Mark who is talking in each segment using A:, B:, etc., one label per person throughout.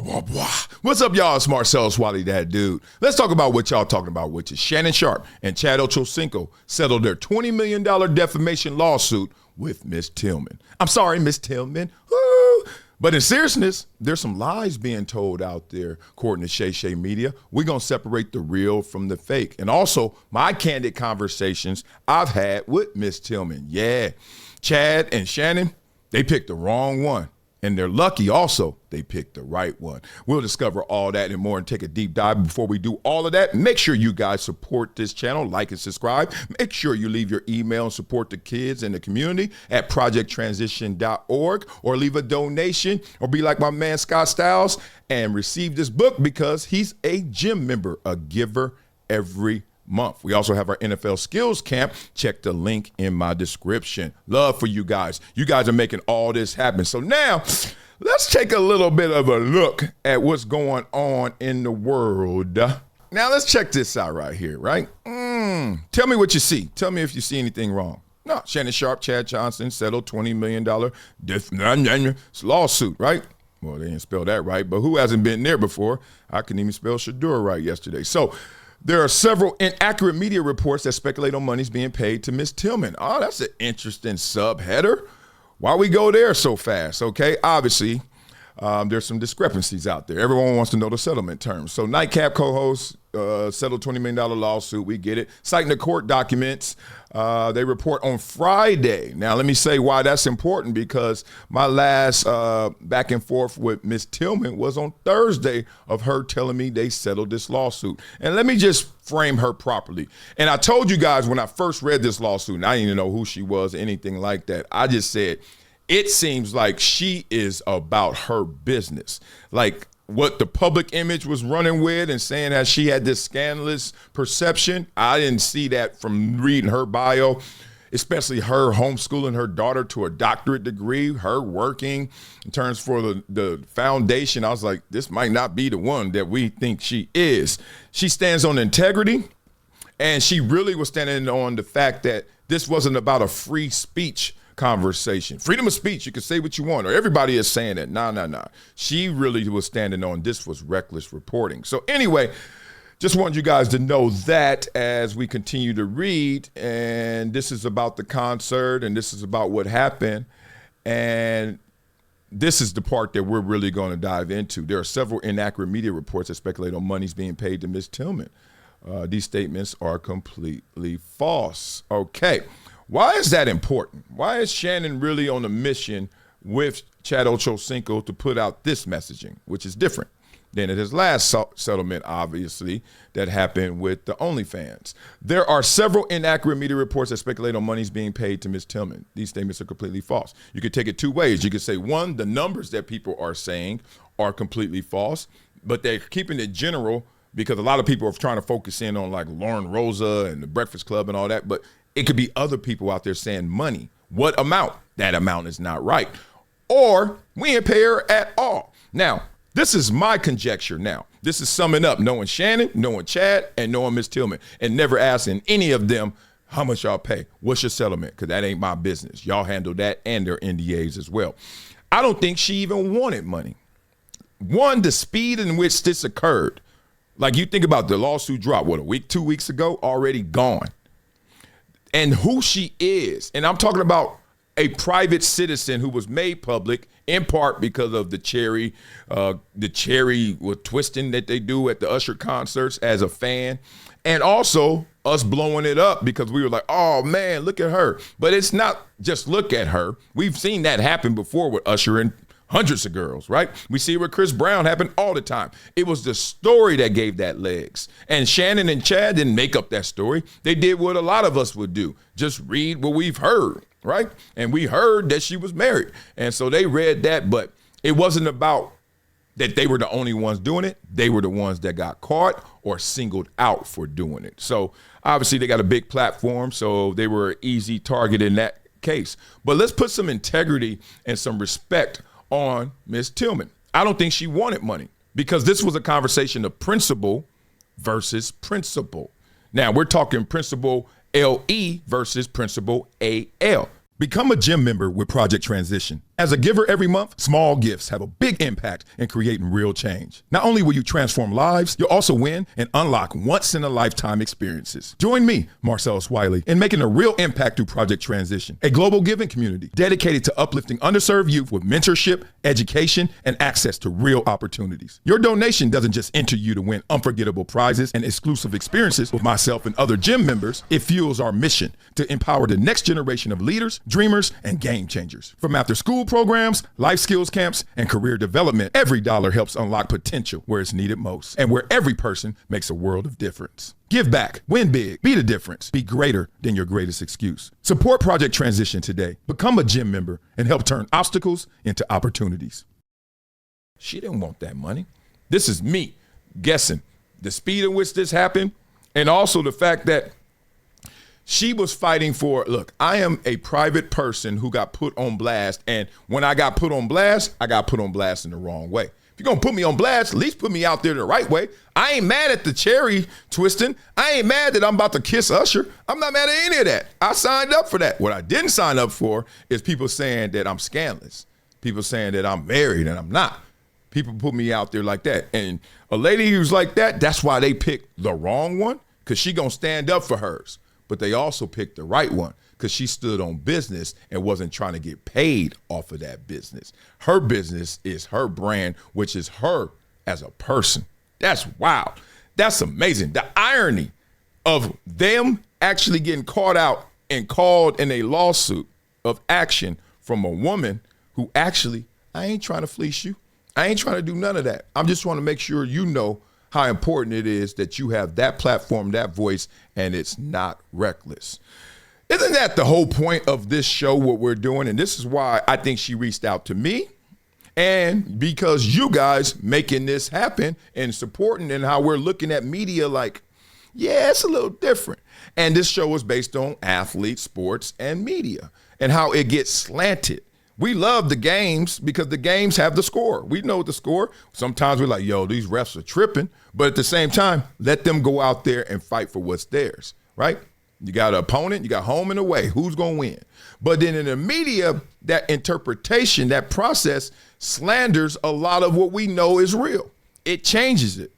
A: blah, blah. What's up, y'all? It's Marcellus Wiley, that dude. Let's talk about what y'all talking about, which is Shannon Sharpe and Chad Ochocinco settled their $20 million defamation lawsuit with Miss Tillman. I'm sorry, Miss Tillman. Woo! But in seriousness, there's some lies being told out there, according to Shay Shay Media. We're going to separate the real from the fake. And also, my candid conversations I've had with Miss Tillman. Yeah, Chad and Shannon, they picked the wrong one. And they're lucky also they picked the right one. We'll discover all that and more and take a deep dive. Before we do all of that, make sure you guys support this channel, like and subscribe. Make sure you leave your email and support the kids and the community at projecttransition.org, or leave a donation, or be like my man Scott Styles and receive this book because he's a gym member, a giver every month. We also have our NFL skills camp. Check the link in my description. Love for you guys. You guys are making all this happen. So now let's take a little bit of a look at what's going on in the world. Now let's check this out right here, right? Tell me what you see. Tell me if you see anything wrong. No, Shannon Sharpe, Chad Johnson settled $20 million lawsuit, right? Well, they didn't spell that right, but who hasn't been there before? I couldn't even spell Shadur right yesterday. So there are several inaccurate media reports that speculate on monies being paid to Miss Tillman. Oh, that's an interesting subheader. Why we go there so fast? Okay, obviously, there's some discrepancies out there. Everyone wants to know the settlement terms. So Nightcap co-host settled $20 million lawsuit. We get it. Citing the court documents, they report on Friday. Now, let me say why that's important, because my last back and forth with Miss Tillman was on Thursday of her telling me they settled this lawsuit. And let me just frame her properly. And I told you guys when I first read this lawsuit, and I didn't even know who she was or anything like that, I just said, it seems like she is about her business. Like what the public image was running with and saying that she had this scandalous perception, I didn't see that from reading her bio, especially her homeschooling her daughter to a doctorate degree, her working in terms for the foundation. I was like, this might not be the one that we think she is. She stands on integrity, and she really was standing on the fact that this wasn't about a free speech conversation. Freedom of speech, you can say what you want, or everybody is saying that. Nah. She really was standing on this was reckless reporting. So anyway, just wanted you guys to know that as we continue to read, and this is about the concert, and this is about what happened, and this is the part that we're really going to dive into. There are several inaccurate media reports that speculate on monies being paid to Ms. Tillman. These statements are completely false. Okay. Why is that important? Why is Shannon really on a mission with Chad Ochocinco to put out this messaging, which is different than at his last settlement, obviously, that happened with the OnlyFans? There are several inaccurate media reports that speculate on monies being paid to Ms. Tillman. These statements are completely false. You could take it two ways. You could say, one, the numbers that people are saying are completely false, but they're keeping it general because a lot of people are trying to focus in on like Lauren Rosa and the Breakfast Club and all that, but it could be other people out there saying money. What amount? That amount is not right. Or we didn't pay her at all. Now, this is my conjecture now. This is summing up knowing Shannon, knowing Chad, and knowing Miss Tillman, and never asking any of them how much y'all pay. What's your settlement? Because that ain't my business. Y'all handle that and their NDAs as well. I don't think she even wanted money. One, the speed in which this occurred. Like you think about the lawsuit drop, what, a week, 2 weeks ago, already gone. And who she is. And I'm talking about a private citizen who was made public in part because of the cherry with twisting that they do at the Usher concerts as a fan. And also us blowing it up because we were like, oh man, look at her. But it's not just look at her. We've seen that happen before with Usher and hundreds of girls, right? We see it with Chris Brown happen all the time. It was the story that gave that legs. And Shannon and Chad didn't make up that story. They did what a lot of us would do. Just read what we've heard, right? And we heard that she was married. And so they read that, but it wasn't about that they were the only ones doing it. They were the ones that got caught or singled out for doing it. So obviously they got a big platform, so they were an easy target in that case. But let's put some integrity and some respect on Ms. Tillman. I don't think she wanted money because this was a conversation of principle versus principle. Now we're talking principle LE versus principle AL. Become a gym member with Project Transition. As a giver every month, small gifts have a big impact in creating real change. Not only will you transform lives, you'll also win and unlock once-in-a-lifetime experiences. Join me, Marcellus Wiley, in making a real impact through Project Transition, a global giving community dedicated to uplifting underserved youth with mentorship, education, and access to real opportunities. Your donation doesn't just enter you to win unforgettable prizes and exclusive experiences with myself and other gym members. It fuels our mission to empower the next generation of leaders, dreamers, and game changers. From after school programs, life skills camps, and career development, every dollar helps unlock potential where it's needed most and where every person makes a world of difference. Give back, win big, be the difference, be greater than your greatest excuse. Support Project Transition today. Become a gym member and help turn obstacles into opportunities. She didn't want that money. This is me guessing the speed at which this happened, and also the fact that she was fighting for, look, I am a private person who got put on blast, and when I got put on blast, I got put on blast in the wrong way. If you're going to put me on blast, at least put me out there the right way. I ain't mad at the cherry twisting. I ain't mad that I'm about to kiss Usher. I'm not mad at any of that. I signed up for that. What I didn't sign up for is people saying that I'm scandalous. People saying that I'm married and I'm not. People put me out there like that. And a lady who's like that, that's why they picked the wrong one, because she going to stand up for hers. But they also picked the right one because she stood on business and wasn't trying to get paid off of that business. Her business is her brand, which is her as a person. That's wild. That's amazing. The irony of them actually getting caught out and called in a lawsuit of action from a woman who actually, I ain't trying to fleece you. I ain't trying to do none of that. I'm just want to make sure you know how important it is that you have that platform, that voice, and it's not reckless. Isn't that the whole point of this show, what we're doing? And this is why I think she reached out to me, and because you guys making this happen and supporting and how we're looking at media like, yeah, it's a little different. And this show is based on athletes, sports, and media and how it gets slanted. We love the games because the games have the score. We know the score. Sometimes we're like, yo, these refs are tripping. But at the same time, let them go out there and fight for what's theirs, right? You got an opponent, you got home and away. Who's going to win? But then in the media, that interpretation, that process slanders a lot of what we know is real. It changes it.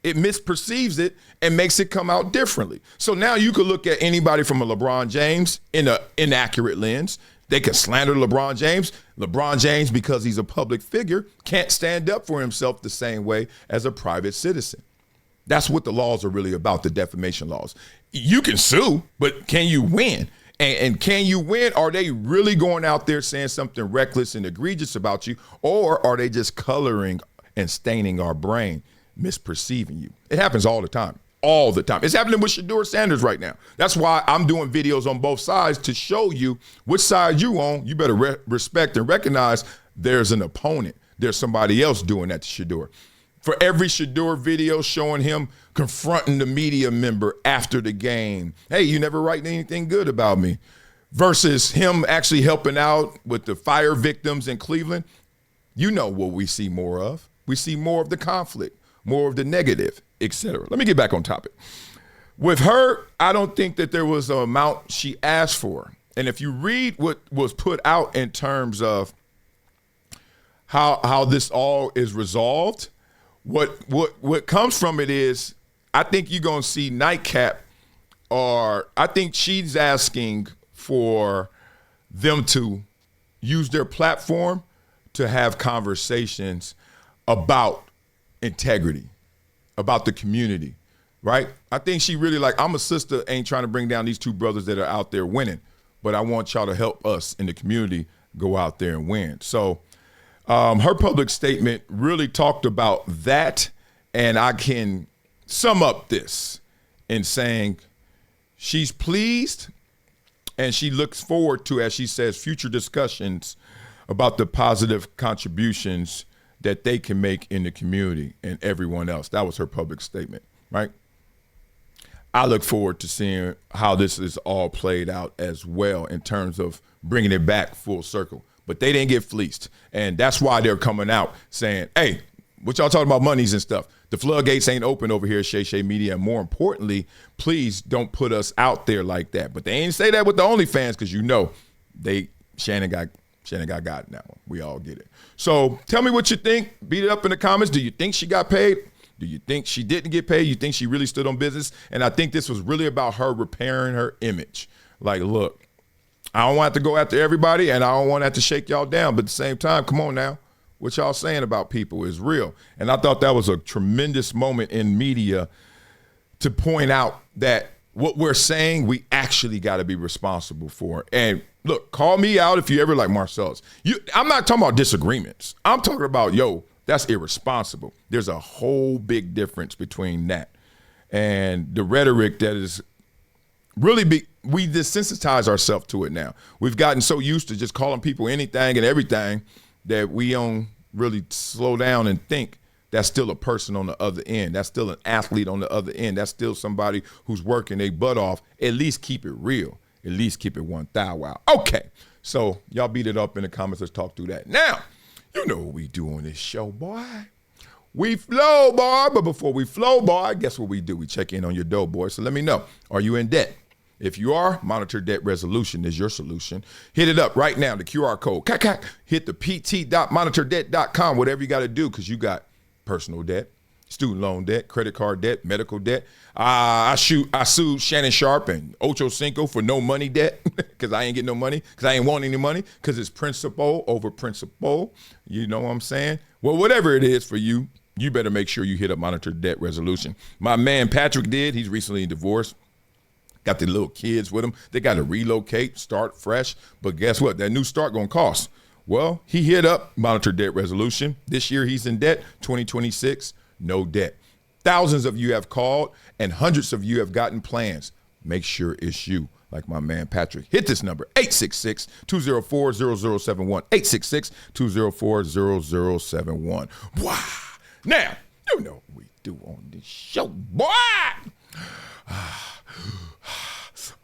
A: It misperceives it and makes it come out differently. So now you could look at anybody from a LeBron James in an inaccurate lens. They can slander LeBron James. LeBron James, because he's a public figure, can't stand up for himself the same way as a private citizen. That's what the laws are really about, the defamation laws. You can sue, but can you win? And can you win? Are they really going out there saying something reckless and egregious about you? Or are they just coloring and staining our brain, misperceiving you? It happens all the time. All the time. It's happening with Shedeur Sanders right now. That's why I'm doing videos on both sides to show you which side you on. You better respect and recognize there's an opponent. There's somebody else doing that to Shedeur. For every Shedeur video showing him confronting the media member after the game, hey, you never write anything good about me, versus him actually helping out with the fire victims in Cleveland, you know what we see more of. We see more of the conflict, more of the negative, etc. Let me get back on topic. With her, I don't think that there was an amount she asked for. And if you read what was put out in terms of how this all is resolved, what comes from it is, I think you're going to see Nightcap, or I think she's asking for them to use their platform to have conversations about integrity, about the community, right? I think she really like, I'm a sister, ain't trying to bring down these two brothers that are out there winning, but I want y'all to help us in the community go out there and win. So her public statement really talked about that, and I can sum up this in saying she's pleased and she looks forward to, as she says, future discussions about the positive contributions that they can make in the community and everyone else. That was her public statement, right? I look forward to seeing how this is all played out as well in terms of bringing it back full circle. But they didn't get fleeced. And that's why they're coming out saying, hey, what y'all talking about monies and stuff? The floodgates ain't open over here at Shay Shay Media. And more importantly, please don't put us out there like that. But they ain't say that with the OnlyFans because, you know, Shannon got Shannon got in that one. We all get it. So tell me what you think. Beat it up in the comments. Do you think she got paid? Do you think she didn't get paid? You think she really stood on business? And I think this was really about her repairing her image. Like, look, I don't want to go after everybody, and I don't want to have to shake y'all down. But at the same time, come on now. What y'all saying about people is real. And I thought that was a tremendous moment in media to point out that what we're saying, we actually got to be responsible for. And look, call me out if you ever like Marcellus. I'm not talking about disagreements. I'm talking about, that's irresponsible. There's a whole big difference between that and the rhetoric that is really big. We desensitize ourselves to it now. We've gotten so used to just calling people anything and everything that we don't really slow down and think that's still a person on the other end. That's still an athlete on the other end. That's still somebody who's working their butt off. At least keep it real. At least keep it 1,000. Okay, so y'all beat it up in the comments. Let's talk through that. Now, you know what we do on this show, boy. We flow, boy. But before we flow, boy, guess what we do? We check in on your dough, boy. So let me know. Are you in debt? If you are, Monitor Debt Resolution is your solution. Hit it up right now, the QR code. Hit the pt.monitordebt.com, whatever you got to do, because you got personal debt, student loan debt, credit card debt, medical debt. I sued Shannon Sharpe and Ochocinco for no money debt because I ain't getting no money, because I ain't want any money, because it's principle over principle. You know what I'm saying? Well, whatever it is for you, you better make sure you hit up Monitor Debt Resolution. My man Patrick did. He's recently divorced. Got the little kids with him. They got to relocate, start fresh. But guess what? That new start going to cost. Well, he hit up Monitor Debt Resolution. This year he's in debt. 2026, no debt. Thousands of you have called and hundreds of you have gotten plans. Make sure it's you, like my man Patrick. Hit this number, 866-204-0071, 866-204-0071. Wow. Now, you know what we do on this show, boy.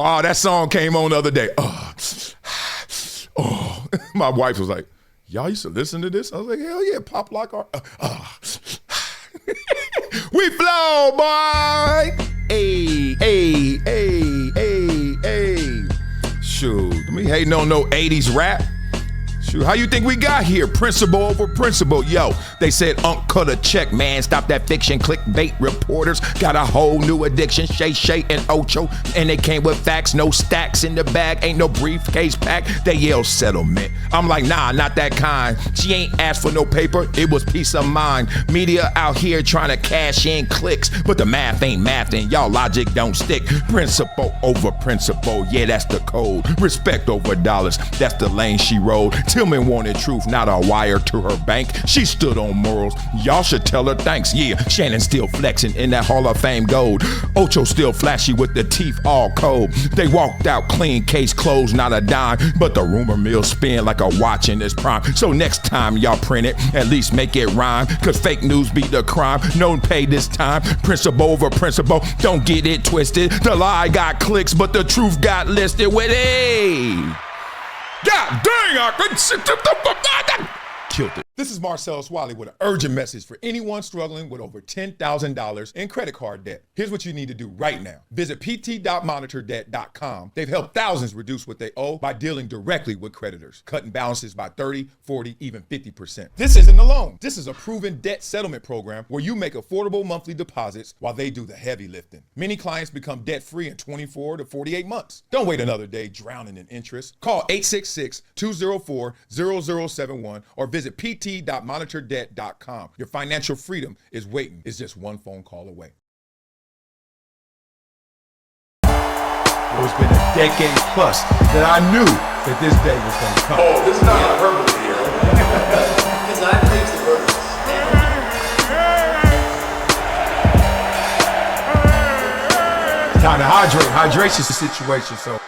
A: Oh, that song came on the other day. Oh, my wife was like, y'all used to listen to this? I was like, hell yeah, pop like our. We flow, boy. Hey, hey, hey, hey, hey. Shoot, me hating on no 80s rap. Shoot, how you think we got here? Principle over principle. Yo, they said, cut a check, man. Stop that fiction. Clickbait reporters got a whole new addiction. Shay and Ocho, and they came with facts. No stacks in the bag. Ain't no briefcase pack. They yell settlement. I'm like, nah, not that kind. She ain't asked for no paper. It was peace of mind. Media out here trying to cash in clicks, but the math ain't mathing. Y'all logic don't stick. Principle over principle. Yeah, that's the code. Respect over dollars. That's the lane she rode. Tillman wanted truth, not a wire to her bank. She stood on morals. Y'all should tell her thanks. Yeah, Shannon still flexing in that Hall of Fame gold. Ocho still flashy with the teeth all cold. They walked out clean, case closed, not a dime. But the rumor mill spin like a watch in its prime. So next time y'all print it, at least make it rhyme. Cause fake news be the crime. No pay this time. Principle over principle. Don't get it twisted. The lie got clicks, but the truth got listed with a. God dang, I killed it. This is Marcellus Wiley with an urgent message for anyone struggling with over $10,000 in credit card debt. Here's what you need to do right now. Visit pt.monitordebt.com. They've helped thousands reduce what they owe by dealing directly with creditors, cutting balances by 30, 40, even 50%. This isn't a loan. This is a proven debt settlement program where you make affordable monthly deposits while they do the heavy lifting. Many clients become debt-free in 24 to 48 months. Don't wait another day drowning in interest. Call 866-204-0071 or visit pt.monitordebt.com. Your financial freedom is waiting. It's just one phone call away. It's been a decade plus that I knew that this day was going to come. Oh, this is not hyperbole here.
B: Because I believe the purpose.
A: Time to hydrate. Hydration's the situation, so.